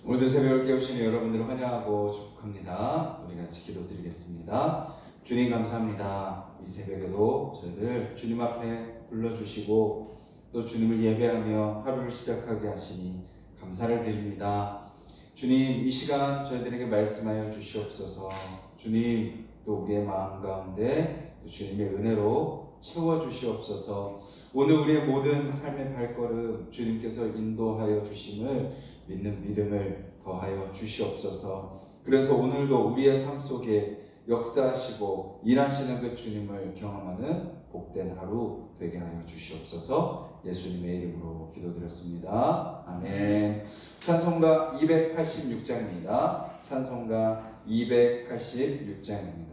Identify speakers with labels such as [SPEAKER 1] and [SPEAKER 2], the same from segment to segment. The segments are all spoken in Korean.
[SPEAKER 1] 오늘도 새벽을 깨우시는 여러분들을 환영하고 축복합니다. 우리 같이 기도드리겠습니다. 주님 감사합니다. 이 새벽에도 저희들 주님 앞에 불러주시고 또 주님을 예배하며 하루를 시작하게 하시니 감사를 드립니다. 주님, 이 시간 저희들에게 말씀하여 주시옵소서. 주님, 또 우리의 마음 가운데 주님의 은혜로 채워주시옵소서. 오늘 우리의 모든 삶의 발걸음 주님께서 인도하여 주심을 믿는 믿음을 더하여 주시옵소서. 그래서 오늘도 우리의 삶 속에 역사하시고 일하시는 그 주님을 경험하는 복된 하루 되게 하여 주시옵소서. 예수님의 이름으로 기도드렸습니다. 아멘. 찬송가 286장입니다. 찬송가 286장입니다.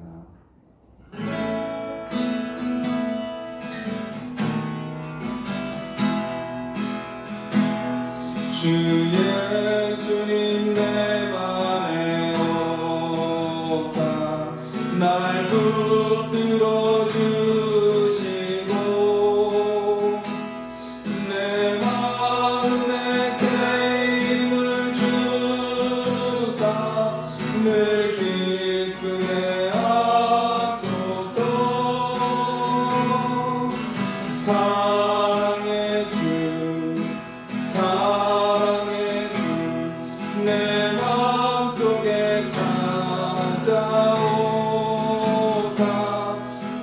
[SPEAKER 1] 주 예수님 내 맘에 오사 날 붙들어 주시고 내 마음에 새 힘을 주사 늘 기쁘게 하소서. 사랑의 주 내 마음속에 찾아오사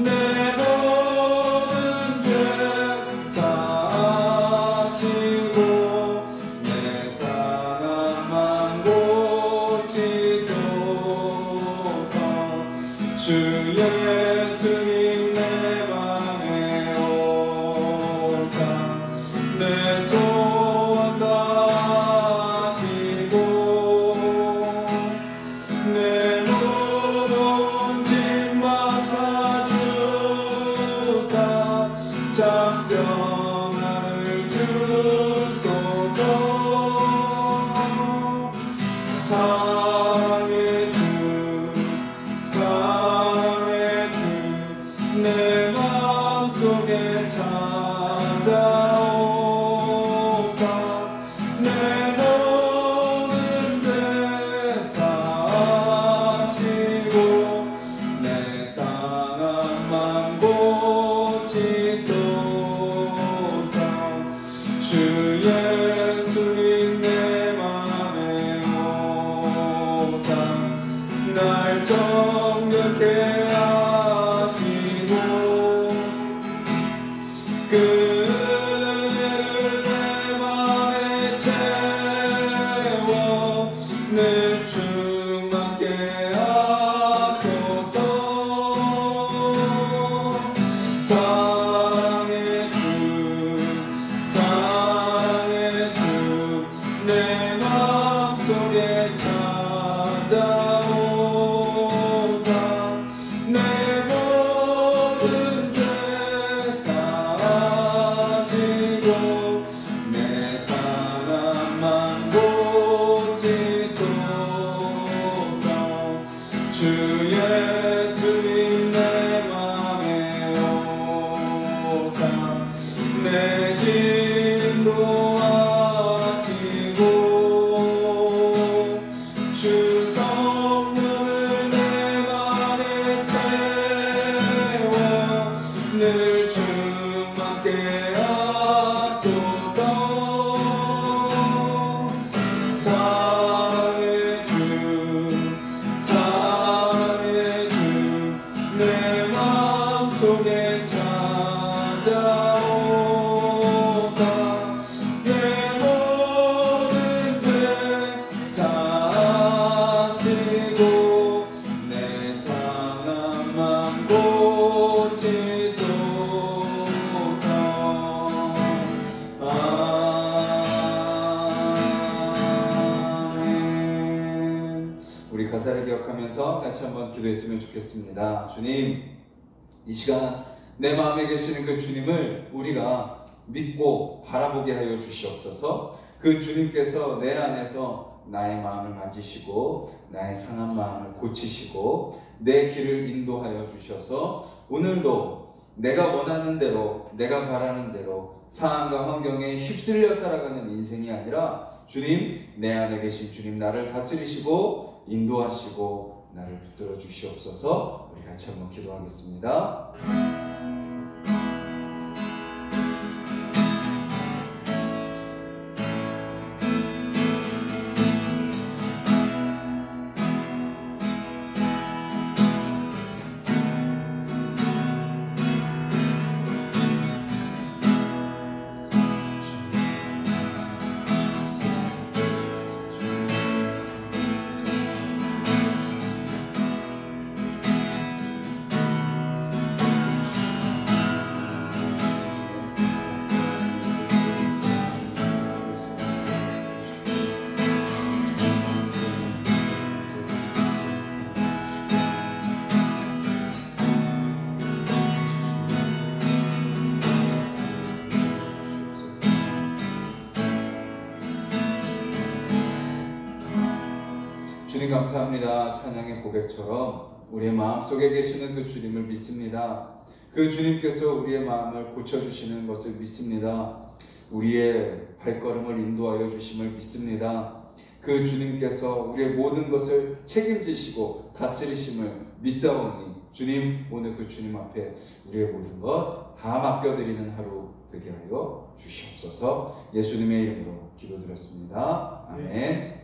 [SPEAKER 1] 내 모든 죄 사하시고 내 상한 맘 고치소서. 주 예수님 내 맘에 오사 내 소원 다하시고 내 무거운 짐 맡아주사 참 평안을 주소서. 사랑의 주 내 마음속에 찾아오사 내 모든 죄 사하시고 내 상한 맘 고치소서. 주 예수님 내 맘에 오사 날 정결케 하시고 그 은혜를 내 맘에 채워 늘 충만케 하소서. 사랑의 주 내 마음속에 찾아오사 내 모든 죄 사하시고 내 상한 맘 고치소서. 주 예수님 내 맘에 오사 내 길 인도하시고 주 성령을 내 맘에 채워 늘 충만케 하소서. 사랑의 주 내 마음속에 찾아오사 내 모든 죄 사하시고 내 상한 맘 고치소서. 아멘. 우리 가사를 기억하면서 같이 한번 기도했으면 좋겠습니다. 주님, 이 시간 내 마음에 계시는 그 주님을 우리가 믿고 바라보게 하여 주시옵소서. 그 주님께서 내 안에서 나의 마음을 만지시고 나의 상한 마음을 고치시고 내 길을 인도하여 주셔서 오늘도 내가 원하는 대로, 내가 바라는 대로 상황과 환경에 휩쓸려 살아가는 인생이 아니라 주님, 내 안에 계신 주님 나를 다스리시고 인도하시고 나를 붙들어 주시옵소서. 우리 같이 한번 기도하겠습니다. 주님 감사합니다. 찬양의 고백처럼 우리의 마음속에 계시는 그 주님을 믿습니다. 그 주님께서 우리의 마음을 고쳐주시는 것을 믿습니다. 우리의 발걸음을 인도하여 주심을 믿습니다. 그 주님께서 우리의 모든 것을 책임지시고 다스리심을 믿사오니 주님, 오늘 그 주님 앞에 우리의 모든 것 다 맡겨드리는 하루 되게 하여 주시옵소서. 예수님의 이름으로 기도드렸습니다. 아멘.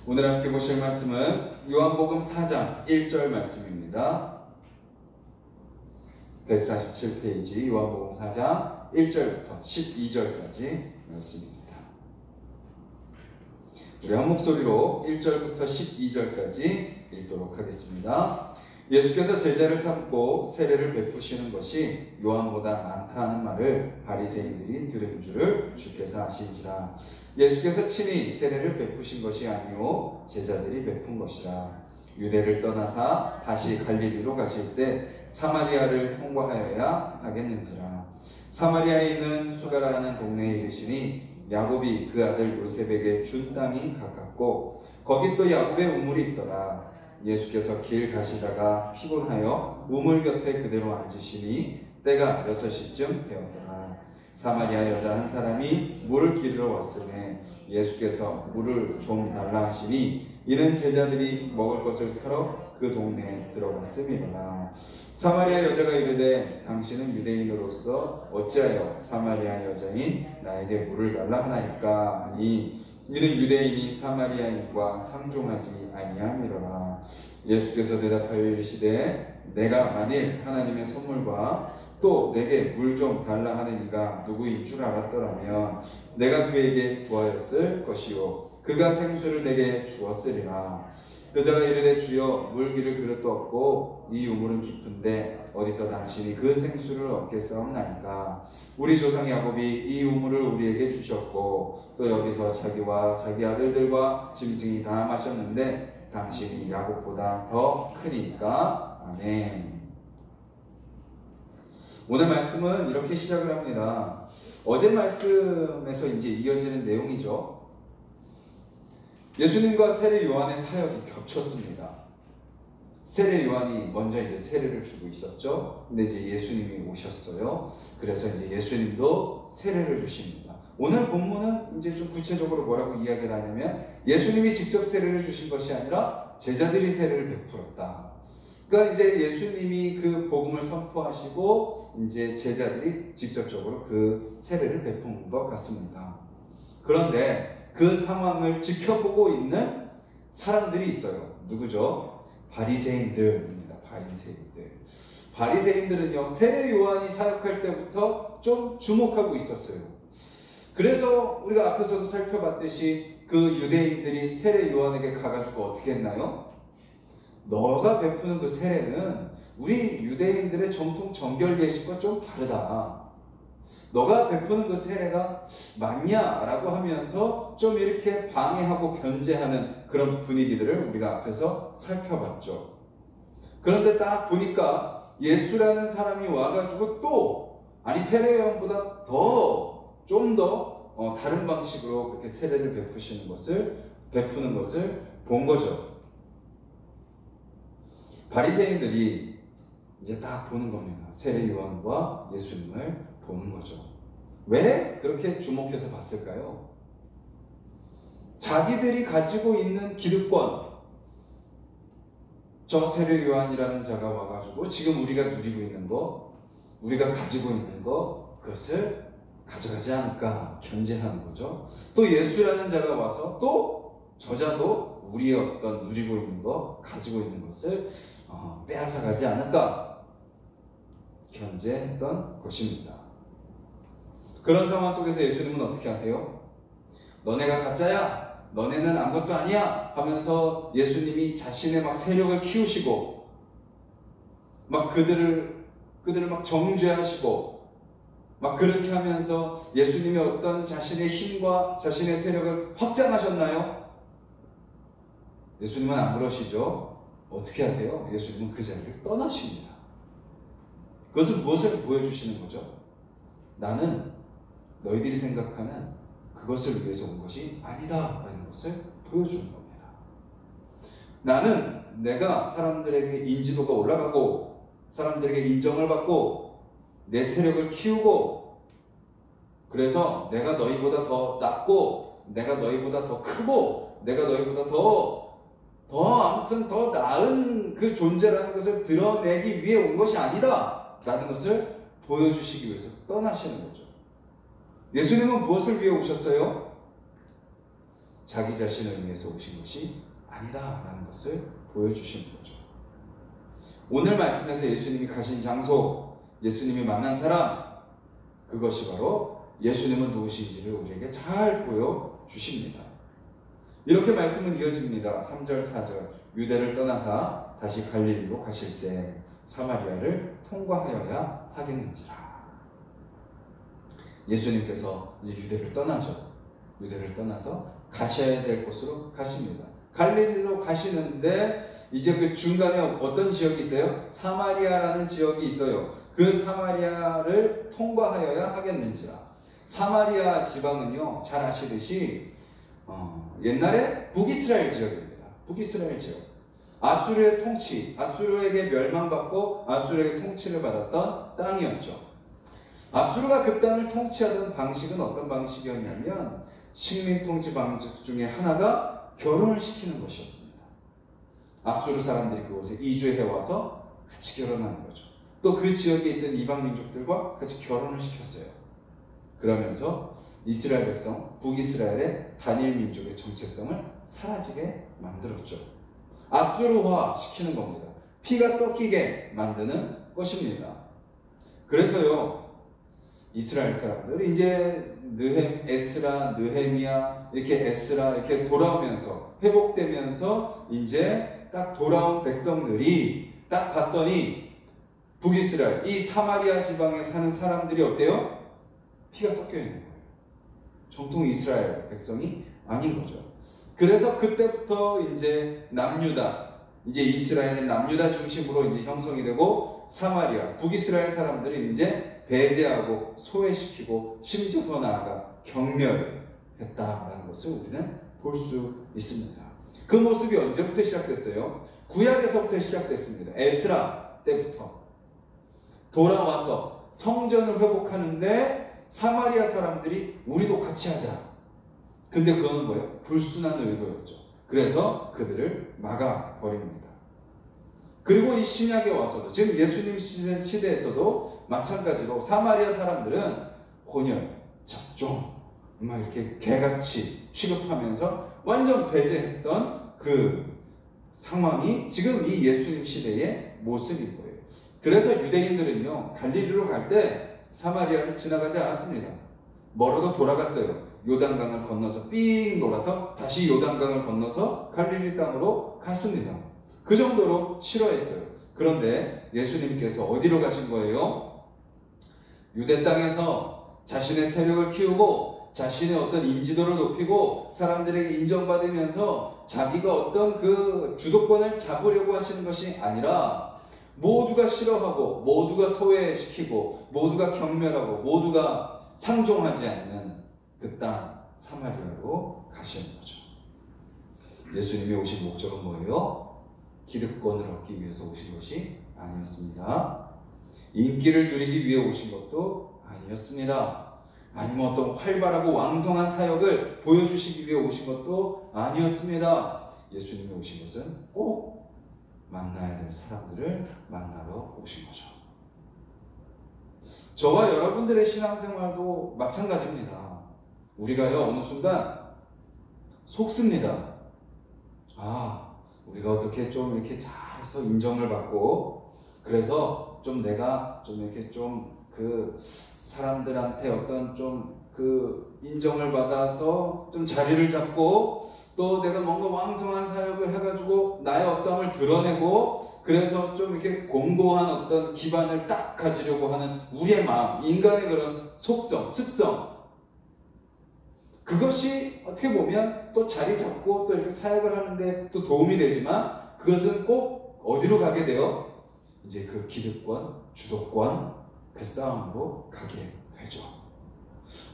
[SPEAKER 1] 오늘 함께 보실 말씀은 요한복음 4장 1절 말씀입니다. 147페이지 요한복음 4장 1절부터 12절까지 말씀입니다. 우리 한 목소리로 1절부터 12절까지 읽도록 하겠습니다. 예수께서 제자를 삼고 세례를 베푸시는 것이 요한보다 많다 하는 말을 바리새인들이 들은 줄을 주께서 아시니라. 예수께서 친히 세례를 베푸신 것이 아니요 제자들이 베푼 것이라. 유대를 떠나사 다시 갈릴리로 가실새 사마리아를 통과하여야 하겠는지라. 사마리아에 있는 수가라는 동네에 이르시니 야곱이 그 아들 요셉에게 준 땅이 가깝고 거기 또 야곱의 우물이 있더라. 예수께서 길 가시다가 피곤하여 우물 곁에 그대로 앉으시니 때가 6시쯤 되었더라. 사마리아 여자 한 사람이 물을 기르러 왔으매 예수께서 물을 좀 달라 하시니 이는 제자들이 먹을 것을 사러 그 동네에 들어갔음이로라. 사마리아 여자가 이르되 당신은 유대인으로서 어찌하여 사마리아 여자인 나에게 물을 달라 하나이까 하니 이는 유대인이 사마리아인과 상종하지 아니함이로라. 예수께서 대답하여 이르시되 내가 만일 하나님의 선물과 또 내게 물 좀 달라 하는 이가 누구인 줄 알았더라면 내가 그에게 구하였을 것이요 그가 생수를 내게 주었으리라. 여자가 이르되 주여 물 기를 그릇도 없고 이 우물은 깊은데 어디서 당신이 그 생수를 얻겠사옵나이까. 우리 조상 야곱이 이 우물을 우리에게 주셨고 또 여기서 자기와 자기 아들들과 짐승이 다 마셨는데 당신이 야곱보다 더 크니까. 아멘. 오늘 말씀은 이렇게 시작을 합니다. 어제 말씀에서 이제 이어지는 내용이죠. 예수님과 세례 요한의 사역이 겹쳤습니다. 세례 요한이 먼저 이제 세례를 주고 있었죠. 근데 이제 예수님이 오셨어요. 그래서 이제 예수님도 세례를 주십니다. 오늘 본문은 이제 좀 구체적으로 뭐라고 이야기를 하냐면 예수님이 직접 세례를 주신 것이 아니라 제자들이 세례를 베풀었다. 그러니까 이제 예수님이 그 복음을 선포하시고 이제 제자들이 직접적으로 그 세례를 베푼 것 같습니다. 그런데 그 상황을 지켜보고 있는 사람들이 있어요. 누구죠? 바리새인들입니다. 바리새인들은요, 세례 요한이 사역할 때부터 좀 주목하고 있었어요. 그래서 우리가 앞에서도 살펴봤듯이 그 유대인들이 세례 요한에게 가가지고 어떻게 했나요? 너가 베푸는 그 세례는 우리 유대인들의 정통 정결 예식과 좀 다르다. 너가 베푸는 그 세례가 맞냐라고 하면서 좀 이렇게 방해하고 견제하는 그런 분위기들을 우리가 앞에서 살펴봤죠. 그런데 딱 보니까 예수라는 사람이 와가지고 또 세례 요한보다 좀 더 다른 방식으로 그렇게 세례를 베푸는 것을 본 거죠. 바리새인들이 이제 딱 보는 겁니다. 세례 요한과 예수님을 보는 거죠. 왜 그렇게 주목해서 봤을까요? 자기들이 가지고 있는 기득권, 저 세례 요한이라는 자가 와가지고 지금 우리가 누리고 있는 거, 우리가 가지고 있는 거, 그것을 가져가지 않을까 견제하는 거죠. 또 예수라는 자가 와서 또 저자도 우리의 어떤 누리고 있는 거, 가지고 있는 것을 빼앗아 가지 않을까 견제했던 것입니다. 그런 상황 속에서 예수님은 어떻게 하세요? 너네가 가짜야, 너네는 아무것도 아니야 하면서 예수님이 자신의 막 세력을 키우시고 막 그들을 막 정죄하시고 막 그렇게 하면서 예수님이 어떤 자신의 힘과 자신의 세력을 확장하셨나요? 예수님은 안 그러시죠. 어떻게 하세요? 예수님은 그 자리를 떠나십니다. 그것은 무엇을 보여주시는 거죠? 나는 너희들이 생각하는 그것을 위해서 온 것이 아니다 라는 것을 보여주는 겁니다. 나는 내가 사람들에게 인지도가 올라가고 사람들에게 인정을 받고 내 세력을 키우고 그래서 내가 너희보다 더 낫고 내가 너희보다 더 크고 내가 너희보다 아무튼 더 나은 그 존재라는 것을 드러내기 위해 온 것이 아니다 라는 것을 보여주시기 위해서 떠나시는 거죠. 예수님은 무엇을 위해 오셨어요? 자기 자신을 위해서 오신 것이 아니다 라는 것을 보여주시는 거죠. 오늘 말씀에서 예수님이 가신 장소, 예수님이 만난 사람, 그것이 바로 예수님은 누구신지를 우리에게 잘 보여주십니다. 이렇게 말씀은 이어집니다. 3절 4절 유대를 떠나사 다시 갈릴리로 가실새 사마리아를 통과하여야 하겠는지라. 예수님께서 이제 유대를 떠나죠. 유대를 떠나서 가셔야 될 곳으로 가십니다. 갈릴리로 가시는데 이제 그 중간에 어떤 지역이 있어요? 사마리아라는 지역이 있어요. 그 사마리아를 통과하여야 하겠는지라. 사마리아 지방은요, 잘 아시듯이 옛날에 북이스라엘 지역입니다. 북이스라엘 지역. 아수르의 통치, 아수르에게 멸망받고 아수르에게 통치를 받았던 땅이었죠. 아수르가 그 땅을 통치하던 방식은 어떤 방식이었냐면 식민 통치 방식 중에 하나가 결혼을 시키는 것이었습니다. 아수르 사람들이 그곳에 이주해와서 같이 결혼하는 거죠. 또 그 지역에 있던 이방 민족들과 같이 결혼을 시켰어요. 그러면서 이스라엘 백성, 북이스라엘의 단일 민족의 정체성을 사라지게 만들었죠. 아수르화 시키는 겁니다. 피가 섞이게 만드는 것입니다. 그래서요, 이스라엘 사람들 이제 에스라, 느헤미야 이렇게 에스라 이렇게 돌아오면서 회복되면서 이제 딱 돌아온 백성들이 딱 봤더니 북이스라엘 이 사마리아 지방에 사는 사람들이 어때요? 피가 섞여 있는 거예요. 정통 이스라엘 백성이 아닌 거죠. 그래서 그때부터 이제 남유다, 이제 이스라엘의 남유다 중심으로 이제 형성이 되고 사마리아, 북이스라엘 사람들이 이제 배제하고 소외시키고 심지어 더 나아가 경멸했다라는 것을 우리는 볼 수 있습니다. 그 모습이 언제부터 시작됐어요? 구약에서부터 시작됐습니다. 에스라 때부터 돌아와서 성전을 회복하는데 사마리아 사람들이 우리도 같이 하자. 근데 그건 뭐예요? 불순한 의도였죠. 그래서 그들을 막아버립니다. 그리고 이 신약에 와서도 지금 예수님 시대에서도 마찬가지로 사마리아 사람들은 혼혈, 잡종, 막 이렇게 개같이 취급하면서 완전 배제했던 그 상황이 지금 이 예수님 시대의 모습인 거예요. 그래서 유대인들은요, 갈릴리로 갈 때 사마리아를 지나가지 않았습니다. 멀어도 돌아갔어요. 요단강을 건너서 삥 돌아서 다시 요단강을 건너서 갈릴리 땅으로 갔습니다. 그 정도로 싫어했어요. 그런데 예수님께서 어디로 가신 거예요? 유대 땅에서 자신의 세력을 키우고 자신의 어떤 인지도를 높이고 사람들에게 인정받으면서 자기가 어떤 그 주도권을 잡으려고 하시는 것이 아니라 모두가 싫어하고 모두가 소외시키고 모두가 경멸하고 모두가 상종하지 않는 그 땅 사마리아로 가시는 거죠. 예수님이 오신 목적은 뭐예요? 기득권을 얻기 위해서 오신 것이 아니었습니다. 인기를 누리기 위해 오신 것도 아니었습니다. 아니면 어떤 활발하고 왕성한 사역을 보여주시기 위해 오신 것도 아니었습니다. 예수님이 오신 것은 꼭 만나야 될 사람들을 만나러 오신 거죠. 저와 여러분들의 신앙생활도 마찬가지입니다. 우리가요, 어느 순간 속습니다. 우리가 어떻게 좀 이렇게 잘해서 인정을 받고, 그래서 좀 내가 좀 이렇게 좀 그 사람들한테 어떤 좀 그 인정을 받아서 좀 자리를 잡고, 또 내가 뭔가 왕성한 사역을 해가지고 나의 어떠함을 드러내고, 그래서 좀 이렇게 공고한 어떤 기반을 딱 가지려고 하는 우리의 마음, 인간의 그런 속성, 습성, 그것이 어떻게 보면 또 자리 잡고 또 이렇게 사역을 하는데 또 도움이 되지만, 그것은 꼭 어디로 가게 돼요? 이제 그 기득권, 주도권, 그 싸움으로 가게 되죠.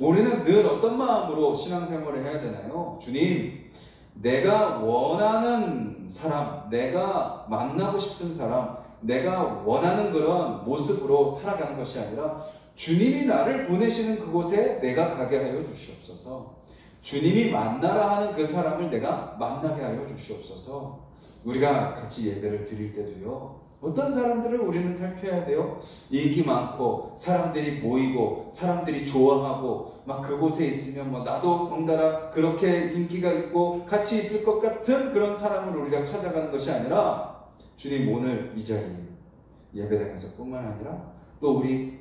[SPEAKER 1] 우리는 늘 어떤 마음으로 신앙생활을 해야 되나요? 주님, 내가 원하는 사람, 내가 만나고 싶은 사람, 내가 원하는 그런 모습으로 살아가는 것이 아니라 주님이 나를 보내시는 그곳에 내가 가게 하여 주시옵소서. 주님이 만나라 하는 그 사람을 내가 만나게 하여 주시옵소서. 우리가 같이 예배를 드릴 때도요, 어떤 사람들을 우리는 살펴야 돼요? 인기 많고 사람들이 모이고 사람들이 좋아하고 막 그곳에 있으면 뭐 나도 덩달아 그렇게 인기가 있고 같이 있을 것 같은 그런 사람을 우리가 찾아가는 것이 아니라, 주님 오늘 이 자리 예배당에서 뿐만 아니라 또 우리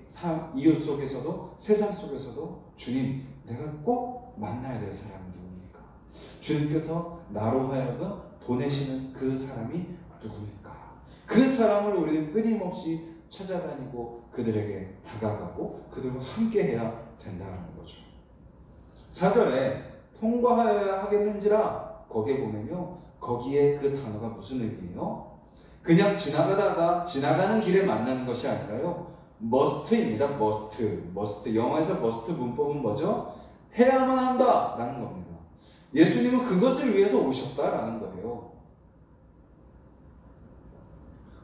[SPEAKER 1] 이웃 속에서도, 세상 속에서도 주님, 내가 꼭 만나야 될 사람이 누굽니까? 주님께서 나로 하여금 보내시는 그 사람이 누굽니까? 그 사람을 우리는 끊임없이 찾아다니고 그들에게 다가가고 그들과 함께해야 된다는 거죠. 4절에 통과하여야 하겠는지라, 거기에 보면요, 거기에 그 단어가 무슨 의미예요? 그냥 지나가는 길에 만나는 것이 아니라요, must입니다. must. 영어에서 must 문법은 뭐죠? 해야만 한다라는 겁니다. 예수님은 그것을 위해서 오셨다라는 거예요.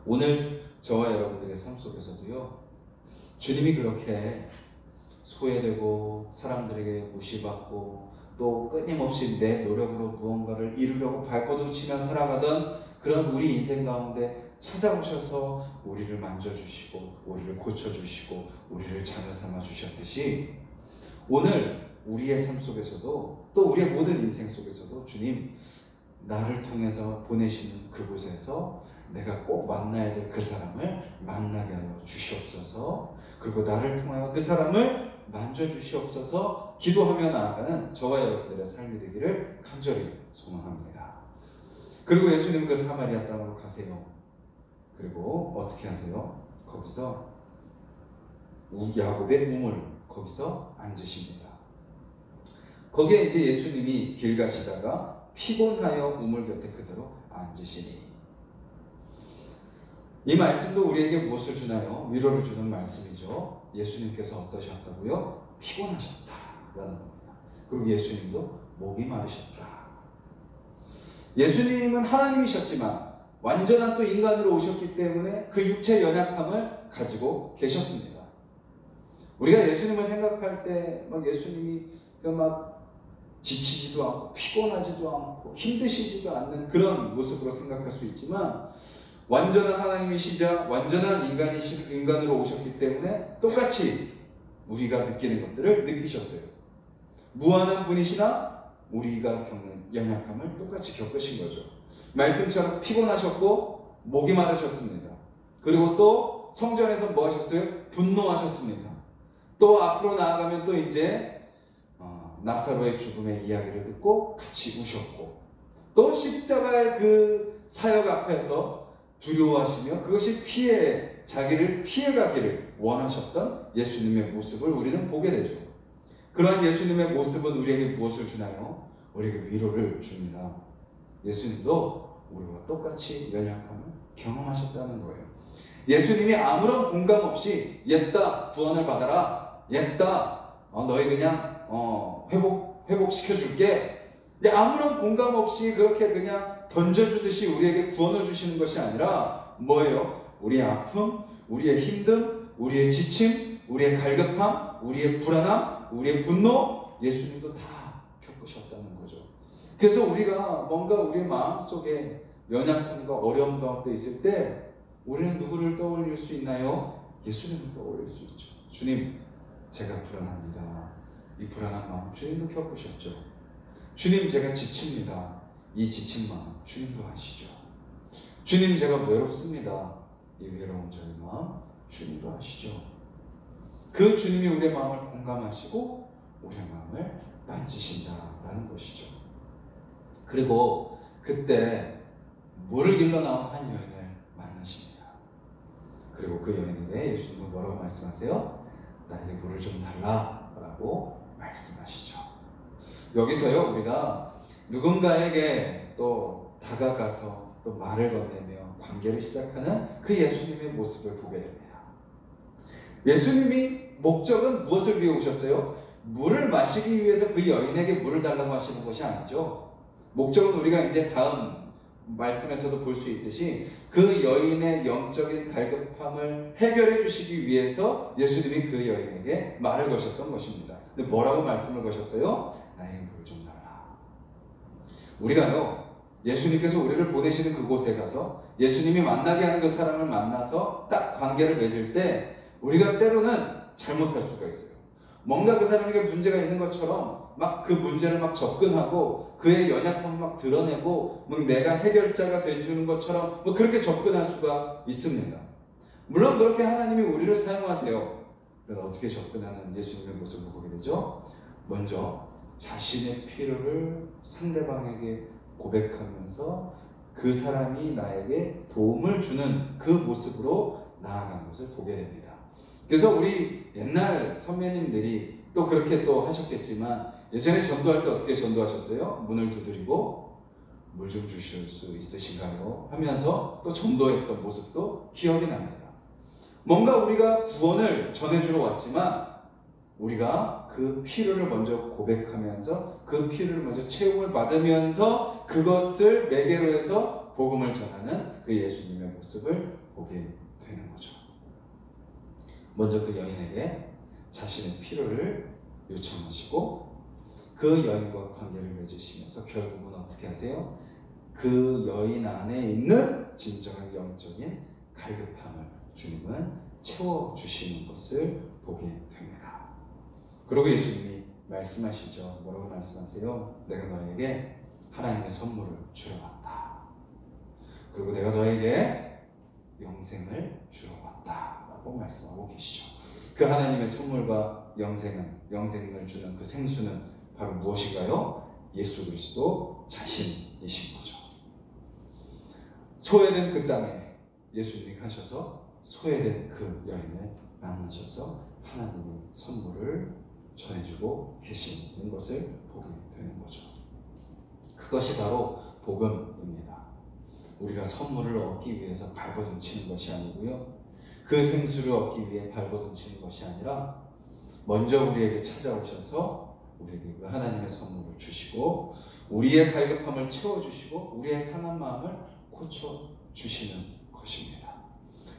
[SPEAKER 1] 오늘 저와 여러분들의 삶 속에서도요, 주님이 그렇게 소외되고 사람들에게 무시받고 또 끊임없이 내 노력으로 무언가를 이루려고 발버둥치며 살아가던 그런 우리 인생 가운데 찾아오셔서 우리를 만져주시고 우리를 고쳐주시고 우리를 자녀 삼아 주셨듯이, 오늘 우리의 삶 속에서도 또 우리의 모든 인생 속에서도 주님, 나를 통해서 보내시는 그곳에서 내가 꼭 만나야 될 그 사람을 만나게 하여 주시옵소서. 그리고 나를 통하여 그 사람을 만져주시옵소서 기도하며 나아가는 저와 여러분들의 삶이 되기를 간절히 소망합니다. 그리고 예수님은 그 사마리아 땅으로 가세요. 그리고 어떻게 하세요? 거기서 야곱의 우물, 거기서 앉으십니다. 거기에 이제 예수님이 길 가시다가 피곤하여 우물 곁에 그대로 앉으시니, 이 말씀도 우리에게 무엇을 주나요? 위로를 주는 말씀이죠. 예수님께서 어떠셨다고요? 피곤하셨다라는 겁니다. 그리고 예수님도 목이 마르셨다. 예수님은 하나님이셨지만 완전한 또 인간으로 오셨기 때문에 그 육체 연약함을 가지고 계셨습니다. 우리가 예수님을 생각할 때 막 예수님이 막 지치지도 않고 피곤하지도 않고 힘드시지도 않는 그런 모습으로 생각할 수 있지만, 완전한 하나님이시자 완전한 인간으로 오셨기 때문에 똑같이 우리가 느끼는 것들을 느끼셨어요. 무한한 분이시나 우리가 겪는 연약함을 똑같이 겪으신 거죠. 말씀처럼 피곤하셨고 목이 마르셨습니다. 그리고 또 성전에서 뭐 하셨어요? 분노하셨습니다. 또 앞으로 나아가면 또 이제 나사로의 죽음의 이야기를 듣고 같이 우셨고, 또 십자가의 그 사역 앞에서 두려워하시며 그것이 자기를 피해가기를 원하셨던 예수님의 모습을 우리는 보게 되죠. 그러한 예수님의 모습은 우리에게 무엇을 주나요? 우리에게 위로를 줍니다. 예수님도 우리와 똑같이 연약함을 경험하셨다는 거예요. 예수님이 아무런 공감 없이 옛다 구원을 받아라, 옛다 너희 그냥 회복시켜줄게, 아무런 공감 없이 그렇게 그냥 던져주듯이 우리에게 구원을 주시는 것이 아니라 뭐예요? 우리의 아픔, 우리의 힘듦, 우리의 지침, 우리의 갈급함, 우리의 불안함, 우리의 분노, 예수님도 다 겪으셨다는 거죠. 그래서 우리가 뭔가 우리의 마음속에 연약함과 어려움 가운데 있을 때 우리는 누구를 떠올릴 수 있나요? 예수님을 떠올릴 수 있죠. 주님, 제가 불안합니다. 이 불안한 마음 주님도 겪으셨죠. 주님, 제가 지칩니다. 이 지친 마음 주님도 아시죠. 주님, 제가 외롭습니다. 이 외로운 저의 마음 주님도 아시죠. 그 주님이 우리의 마음을 공감하시고 우리의 마음을 만지신다라는 것이죠. 그리고 그때 물을 길러 나온 한 여인을 만나십니다. 그리고 그 여인에게 예수님은 뭐라고 말씀하세요? 나에게 물을 좀 달라라고 말씀하시죠. 여기서요, 우리가 누군가에게 또 다가가서 또 말을 건네며 관계를 시작하는 그 예수님의 모습을 보게 됩니다. 예수님이 목적은 무엇을 위해 오셨어요? 물을 마시기 위해서 그 여인에게 물을 달라고 하시는 것이 아니죠. 목적은 우리가 이제 다음 말씀에서도 볼 수 있듯이 그 여인의 영적인 갈급함을 해결해 주시기 위해서 예수님이 그 여인에게 말을 거셨던 것입니다. 근데 뭐라고 말씀을 거셨어요? 나에게 물을 좀 달라. 우리가요, 예수님께서 우리를 보내시는 그곳에 가서 예수님이 만나게 하는 그 사람을 만나서 딱 관계를 맺을 때 우리가 때로는 잘못할 수가 있어요. 뭔가 그 사람에게 문제가 있는 것처럼 막 그 문제를 막 접근하고 그의 연약함을 막 드러내고 뭐 내가 해결자가 되주는 것처럼 뭐 그렇게 접근할 수가 있습니다. 물론 그렇게 하나님이 우리를 사용하세요. 그래서 어떻게 접근하는 예수님의 모습을 보게 되죠? 먼저 자신의 필요를 상대방에게 고백하면서 그 사람이 나에게 도움을 주는 그 모습으로 나아가는 것을 보게 됩니다. 그래서 우리 옛날 선배님들이 또 그렇게 또 하셨겠지만 예전에 전도할 때 어떻게 전도하셨어요? 문을 두드리고 물 좀 주실 수 있으신가요? 하면서 또 전도했던 모습도 기억이 납니다. 뭔가 우리가 구원을 전해주러 왔지만 우리가 그 필요를 먼저 고백하면서 그 필요를 먼저 채움을 받으면서 그것을 매개로 해서 복음을 전하는 그 예수님의 모습을 보게 되는 거죠. 먼저 그 여인에게 자신의 필요를 요청하시고 그 여인과 관계를 맺으시면서 결국은 어떻게 하세요? 그 여인 안에 있는 진정한 영적인 갈급함을 주님은 채워주시는 것을 보게 됩니다. 그리고 예수님이 말씀하시죠. 뭐라고 말씀하세요? 내가 너에게 하나님의 선물을 주러 왔다. 그리고 내가 너에게 영생을 주러 왔다 라고 말씀하고 계시죠. 그 하나님의 선물과 영생을 주는 그 생수는 바로 무엇인가요? 예수 그리스도 자신이신 거죠. 소외된 그 땅에 예수님이 가셔서 소외된 그 여인을 만나셔서 하나님의 선물을 전해주고 계시는 것을 보게 되는 거죠. 그것이 바로 복음입니다. 우리가 선물을 얻기 위해서 발버둥치는 것이 아니고요, 그 생수를 얻기 위해 발버둥치는 것이 아니라 먼저 우리에게 찾아오셔서 우리에게 그 하나님의 선물을 주시고 우리의 갈급함을 채워주시고 우리의 상한 마음을 고쳐주시는 것입니다.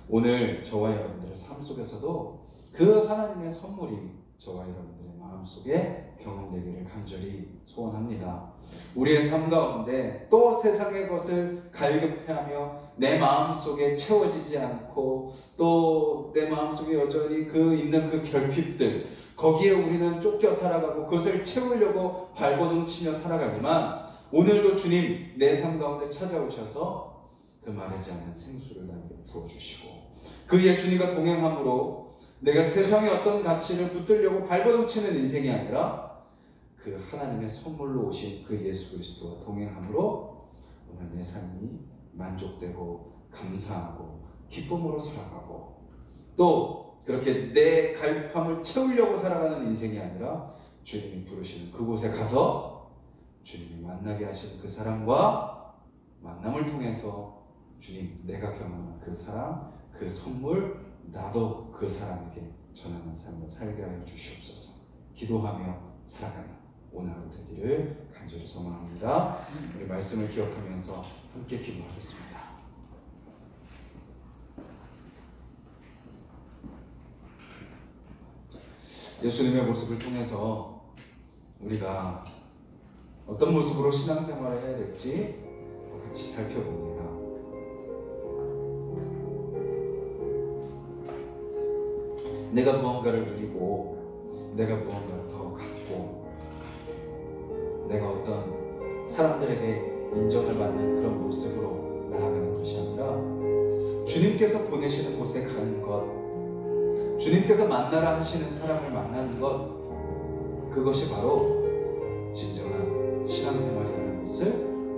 [SPEAKER 1] 오늘 저와 여러분들의 삶 속에서도 그 하나님의 선물이 저와 여러분들의 마음속에 경험되기를 간절히 소원합니다. 우리의 삶 가운데 또 세상의 것을 갈급해하며 내 마음속에 채워지지 않고 또 내 마음속에 여전히 있는 그 결핍들, 거기에 우리는 쫓겨 살아가고 그것을 채우려고 발버둥치며 살아가지만 오늘도 주님 내 삶 가운데 찾아오셔서 그 마르지 않는 생수를 나에게 부어주시고 그 예수님과 동행함으로 내가 세상의 어떤 가치를 붙들려고 발버둥치는 인생이 아니라 그 하나님의 선물로 오신 그 예수 그리스도와 동행함으로 오늘 내 삶이 만족되고 감사하고 기쁨으로 살아가고 또 그렇게 내 갈급함을 채우려고 살아가는 인생이 아니라 주님이 부르시는 그곳에 가서 주님이 만나게 하시는 그 사람과 만남을 통해서 주님 내가 경험한 그 사람, 그 선물 나도 그 사람에게 전하는 삶을 살게 하여 주시옵소서. 기도하며 살아가는 오늘 하루 되기를 간절히 소망합니다. 우리 말씀을 기억하면서 함께 기도하겠습니다. 예수님의 모습을 통해서 우리가 어떤 모습으로 신앙생활을 해야 될지 또 같이 살펴봅니다. 내가 무언가를 누리고 내가 무언가를 더 갖고 내가 어떤 사람들에게 인정을 받는 그런 모습으로 나아가는 것이 아니라 주님께서 보내시는 곳에 가는 것, 주님께서 만나라 하시는 사람을 만나는 것, 그것이 바로 진정한 신앙생활이라는 것을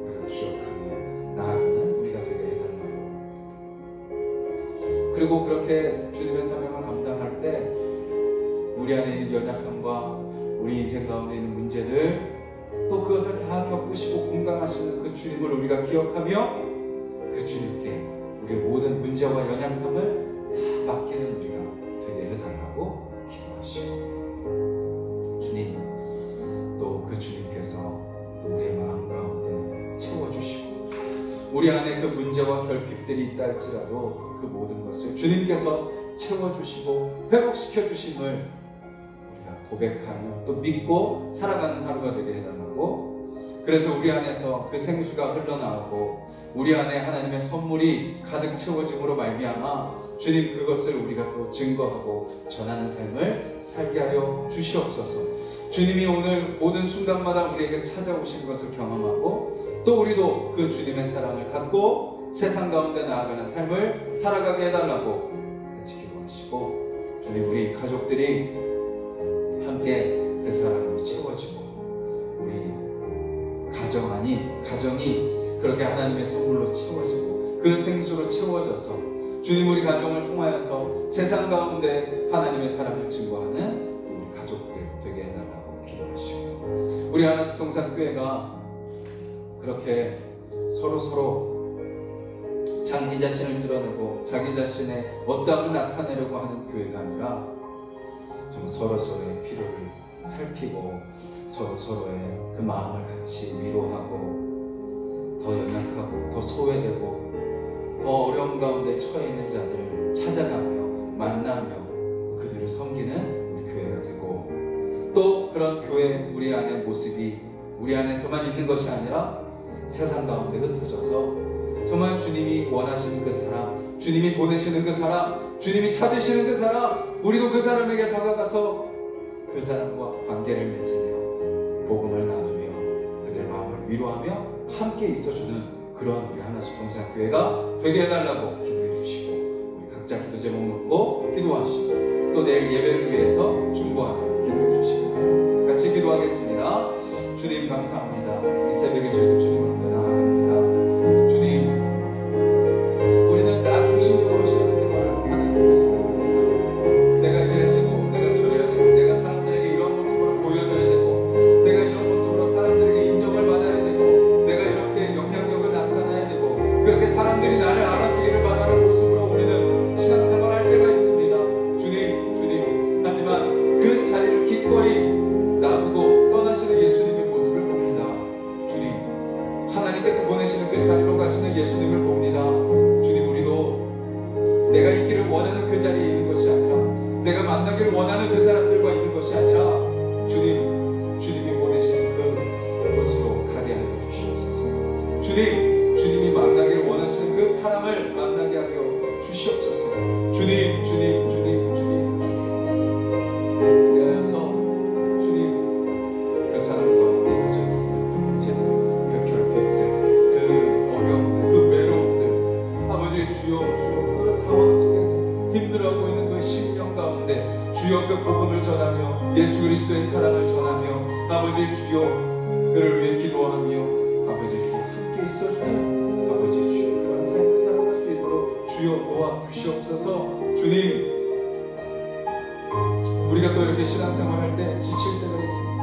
[SPEAKER 1] 우리가 기억하며 나아가는 우리가 되게 해달라고. 그리고 그렇게 주님의 사명을 감당할 때 우리 안에 있는 연약함과 우리 인생 가운데 있는 문제들, 또 그것을 다 겪으시고 공감하시는 그 주님을 우리가 기억하며 그 주님께 우리의 모든 문제와 연약함을 다 맡기는 우리가 되게 해달라고 기도하시고, 주님 또 그 주님께서 또 우리의 마음 가운데 채워주시고, 우리 안에 그 문제와 결핍들이 있다 할지라도 그 모든 것을 주님께서 채워주시고 회복시켜 주심을 우리가 고백하며 또 믿고 살아가는 하루가 되게 해달라고. 그래서 우리 안에서 그 생수가 흘러나오고 우리 안에 하나님의 선물이 가득 채워짐으로 말미암아 주님 그것을 우리가 또 증거하고 전하는 삶을 살게 하여 주시옵소서. 주님이 오늘 모든 순간마다 우리에게 찾아오신 것을 경험하고 또 우리도 그 주님의 사랑을 갖고 세상 가운데 나아가는 삶을 살아가게 해달라고 같이 기도하시고, 주님 우리 가족들이 함께 그 사랑으로 채워지고 우리 가정이 그렇게 하나님의 선물로 채워지고 그 생수로 채워져서 주님 우리 가정을 통하여서 세상 가운데 하나님의 사랑을 증거하는 우리 가족들 되게 해달라고 기도하시고, 우리 하나씩 동산교회가 그렇게 서로 자기 자신을 드러내고 자기 자신의 어떠함을 나타내려고 하는 교회가 아니라 정말 서로의 필요를 살피고 서로의 그 마음을 같이 위로하고 더 연약하고 더 소외되고 더 어려움 가운데 처해 있는 자들을 찾아가며 만나며 그들을 섬기는 우리 교회가 되고, 또 그런 교회 우리 안의 모습이 우리 안에서만 있는 것이 아니라 세상 가운데 흩어져서 정말 주님이 원하시는 그 사람, 주님이 보내시는 그 사람, 주님이 찾으시는 그 사람, 우리도 그 사람에게 다가가서 그 사람과 관계를 맺으며 복음을 나누며 그들의 마음을 위로하며 함께 있어주는 그런 우리 하나씩 동산교회가 되게 해달라고 기도해 주시고, 우리 각자 기도 제목 놓고 기도하시고 또 내일 예배를 위해서 중보하며 기도해 주시고 같이 기도하겠습니다. 주님 감사합니다. 이 새벽에 저희도 주님을 나아갑니다. 주님, 우리는 나 중심적으로 신앙생활을 하는 모습입니다. 내가 이래야 되고 내가 저래야 되고 내가 사람들에게 이런 모습으로 보여져야 되고 내가 이런 모습으로 사람들에게 인정을 받아야 되고 내가 이렇게 영향력을 나타내야 되고 그렇게 사람들이 나를 알아주기를 바라는 모습으로 우리는 신앙생활을 할 때가 있습니다. 주님 하지만 그 자리를 기꺼이 놔두고 떠나시는 예수님의 모습을 봅니다. 주님, 하나님께서 보내시는 그 자리로 가시는 예수님을 봅니다. 주님, 우리도 내가 있기를 원하는 그 자리에 있는 것이 아니라 내가 만나기를 원하는 그 사람들과 있는 것이 아니라 주님이 보내시는 그 곳으로 가게 하여 주시옵소서. 주님이 만나기를 원하시는 그 사람을 만나게 하여 주시옵소서. 주님 그리하여서 주님 그 사람과 내 여전히 있는 그 문제들, 그 결핍들, 그 어려움들, 그 외로움들, 아버지 주여 그 상황 속에서 힘들어하고 있는 그 심령 가운데 주여 그 복음을 전하며 예수 그리스도의 사랑을 전하며 아버지 주여 그를 위해 기도하며 아버지 주여 함께 있어주는 아버지 주여 그런 삶을 살아갈 수 있도록 주여 도와주시옵소서. 주님, 우리가 또 이렇게 신앙생활 할 때 지칠 때가 있습니다.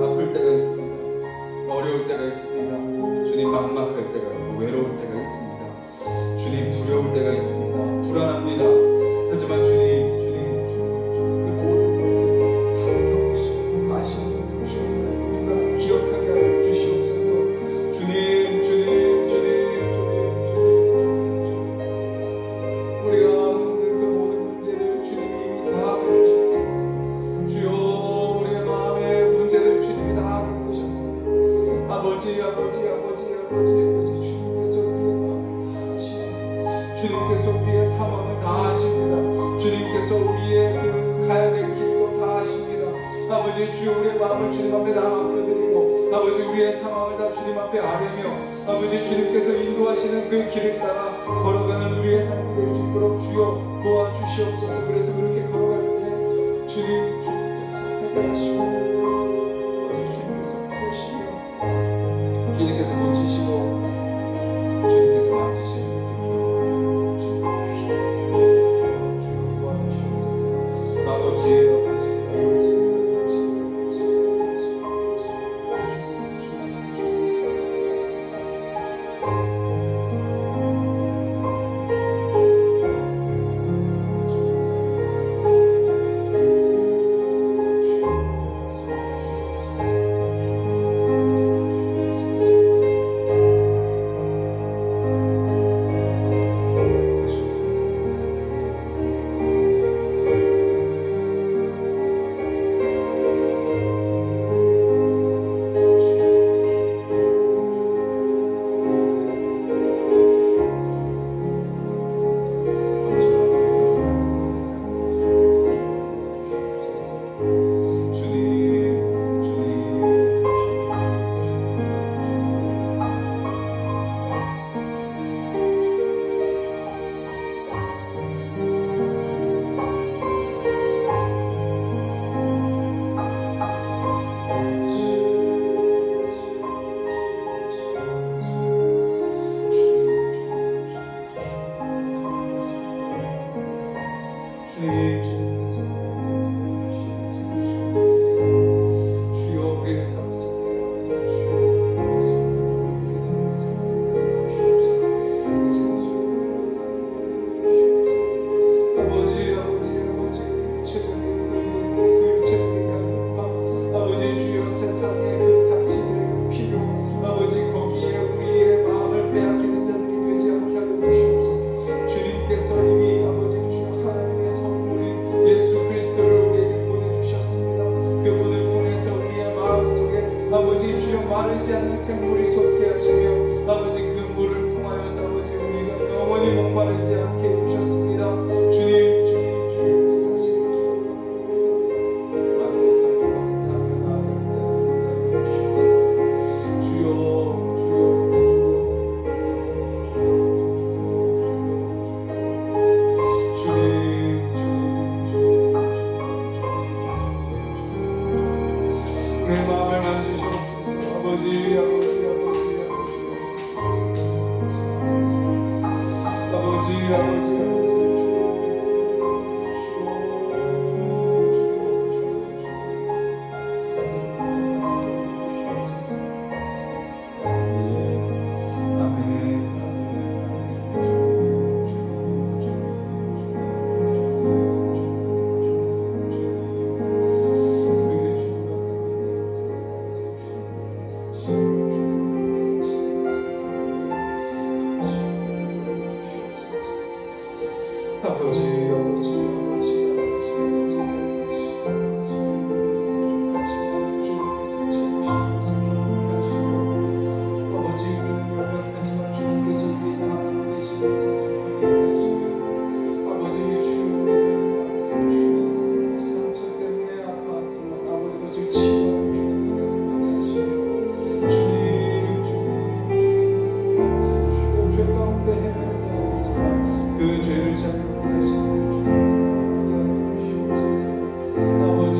[SPEAKER 1] 아플 때가 있습니다. 어려울 때가 있습니다. 주님, 막막할 때가 있고 외로울 때가 있습니다. 주님, 두려울 때가 있습니다. 불안합니다. 하지만 주님 그 모든 것을 다 겪으시고 아시는 주님 아버지 주여 우리의 마음을 주님 앞에 다 맡겨드리고 아버지 우리의 상황을 다 주님 앞에 아뢰며 아버지 주님께서 인도하시는 그 길을 따라 걸어가는 우리의 삶이 될 수 있도록 주여 도와주시옵소서. 그래서 그렇게 걸어갈 때 주님께서 해결하시고 아버지 주님께서 풀으시며 주님께서 고치시고 주님께서 만지시는 것을 주여 도와주시옵소서. 아버지 마르지 않는 생물이 솟게 하시며 아버지 그 물을 통하여서 아버지 우리가 영원히 목마르지 않게 해주셨습니다. 주님 주님 사실을 기억하고 만족하고 감사하며 나아갈 때 주시옵소서. 내 마음을 만지시옵소서. 아버지 그 죄를 자유롭게 하시는 주님 주시옵소서. 아버지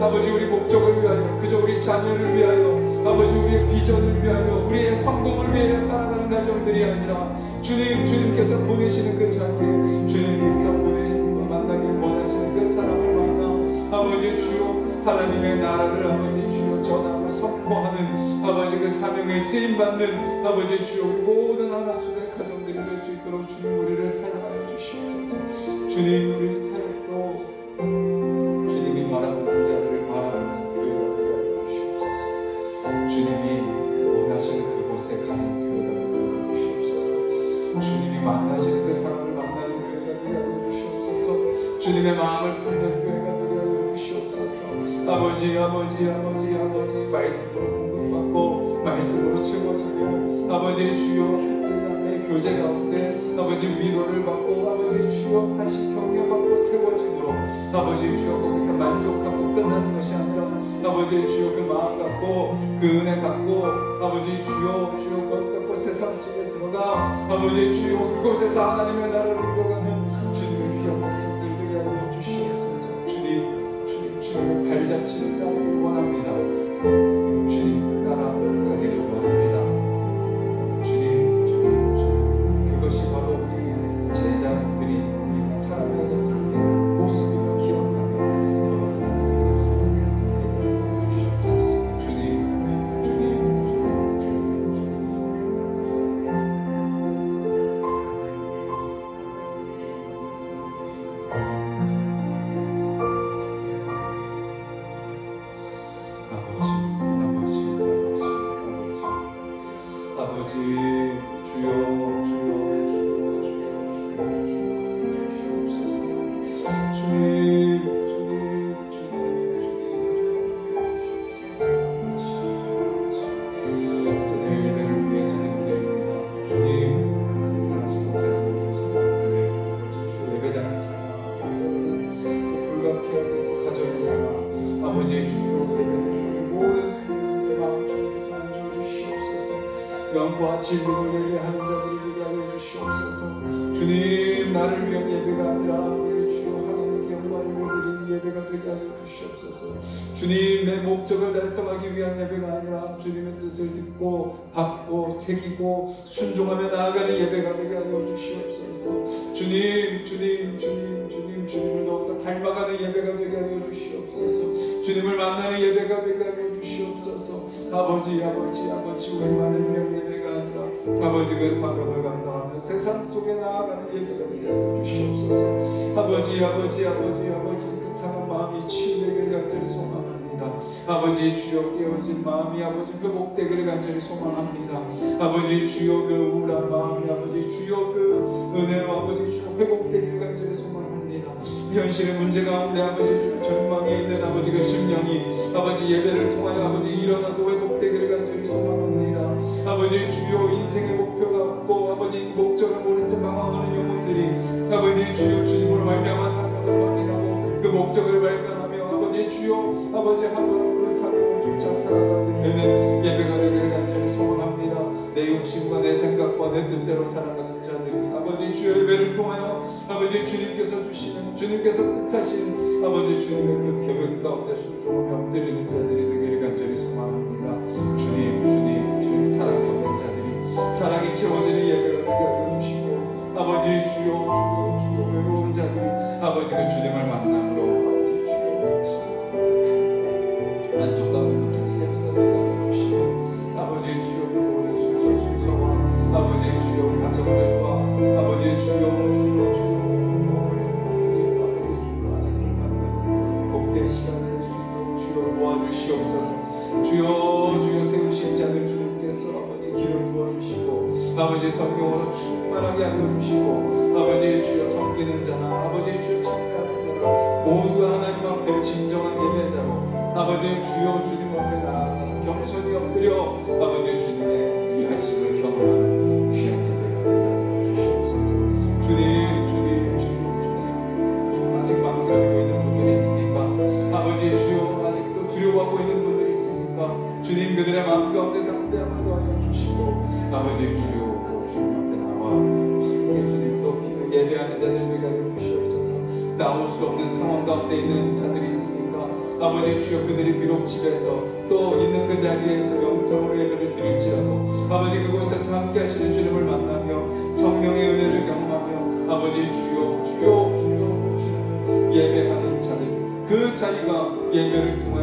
[SPEAKER 1] 아버지 우리 목적을 위하여, 그저 우리 자녀를 위하여, 아버지 우리의 비전을 위하여, 우리의 성공을 위해 살아가는 가정들이 아니라 주님께서 보내시는 그 자리에 주님께서 만나길 원하시는 그 사람을 만나 아버지 주여 하나님의 나라를 아버지 주여 전하고 선포하는 아버지 그 사명에 쓰임받는 아버지 주여 모든 하나수의 가정들이 될 수 있도록 주님 우리를 사랑하여 주시옵소서. 주님 우리 사역도 주님이 바라보는 자들을 바라보는 교회가 되게 하여 주시옵소서. 주님이 원하시는 그곳에 가는 교회가 되게 하여 주시옵소서. 주님이 만나시는 그 사람을 만나는 교회가 되게 하여 주시옵소서. 주님의 마음을 품는 교회가 되게 하여 주시옵소서. 아버지 말씀으로 공급받고 말씀으로 채워지고 아버지 주여 교제 가운데 아버지 위로를 받고 아버지 주여 다시 격려받고 세워짐으로 아버지 주여 거기서 만족하고 끝나는 것이 아니라 아버지 주여 그 마음 갖고 그 은혜 갖고 아버지 주여 그것 갖고 세상 속에 들어가 아버지 주여 그곳에서 하나님의 나라를 이루어가는 주님의 귀한 모습을 되게 하여 주시옵소서. 주님의 발자취를 따르길 원합니다. 주님 따라 가기를 원합니다. 그것이 바로 우리 제자들이 우리가 살아가는 삶의 모습이며 기억하며 걸어가는 삶을 주시옵소서. 주님 영과 진리로 예배하는 자들이 되게 하여 주시옵소서. 주님 나를 위한 예배가 아니라 우리 주여 하나님께 영광을 드리는 예배가 되게 하여 주시옵소서. 주님 내 목적을 달성하기 위한 예배가 아니라 주님의 뜻을 듣고 받고 새기고 순종하며 나아가는 예배가 되게 하여 주시옵소서. 주님을 더욱더 닮아가는 예배가 되게 하여 주시옵소서. 주님을 만나는 예배가 되게 하여 주시옵소서. 아버지 우리만을 위한 예배가 아니라 아버지 그 사명을 감당하며 세상 속에 나아가는 예배가 되게 하여 주시옵소서. 아버지 그 사람 마음이 치유되기를 간절히 소망합니다. 아버지 주여 깨어진 마음이 아버지 회복되기를 간절히 소망합니다. 아버지 주여 그 우울한 마음이 아버지 주여 그 은혜로 아버지 주여 회복되기를 간절히 소망합니다. 현실의 문제 가운데 아버지 주여 절망에 있는 아버지 그 심령이 아버지 예배를 통하여 아버지 일어나고 회복되기를 간절히 소망합니다. 아버지 주여 인생의 목표가 없고 아버지 목적을 모른 채 방황하는 영혼들이 아버지 주여 주님으로 말미암아 사명을 확인하고 그 목적을 발견하며 아버지 주여 아버지 하루하루 그 사명을 쫓아 살아가게 되는 예배가 되기를 간절히 소원합니다. 내 욕심과 내 생각과 내 뜻대로 살아가는 자들이 아버지 주여 예배를 통하여 아버지 주님께서 주시는 주님께서 뜻하신 아버지 주님의 그 계획 가운데 순종하며 엎드리는 자들이 되기를 간절히 소망합니다. 주님 사랑이 없는 자들이 사랑이 채워지는 예배가 되게 하여 주시고 아버지 주여 외로운 자들이 아버지 그 주님을 만남으로 만족감을 느끼는 예배가 되게 하여 주시고 아버지 주여 그 모든 순서와 아버지 주여 가정들과 아버지 주여 복된 시간을 낼 수 있도록 주여 도와주시옵소서. 주여 세우신 자들 주님께서 아버지 기름 부어주시고 아버지 성령으로 충만하게 하여 주시고 아버지 주여 섬기는 자나 아버지 주여 참여하는 자나 모두가 하나님 앞에 진정한 예배자로 아버지 주여 주님 앞에 나아가 겸손히 엎드려 아버지 주님의 일하심을 경험하는 귀한 예배가 되게 주시옵소서. 주님 아직 망설이고 있는 분들이 있습니까? 아버지 주여 아직도 두려워하고 있는 분들이 있습니까? 주님 그들의 마음 가운데 담대함을 더하여 주시고 아버지 주여 주님 앞에 나와 함께 주님 높이며 예배하는 자들 되게 하여 주시옵소서. 나올 수 없는 상황 가운데 있는 자들이 있습니까? 아버지 주여 그들이 비록 집에서 또 있는 그 자리에서 영성으로 예배를 드릴지라도 아버지 그곳에서 함께 하시는 주님을 만나며 성령의 은혜를 경험하며 아버지 주여 주여 주여 주여 예배하는 자들 그 자리가 예배를 통하여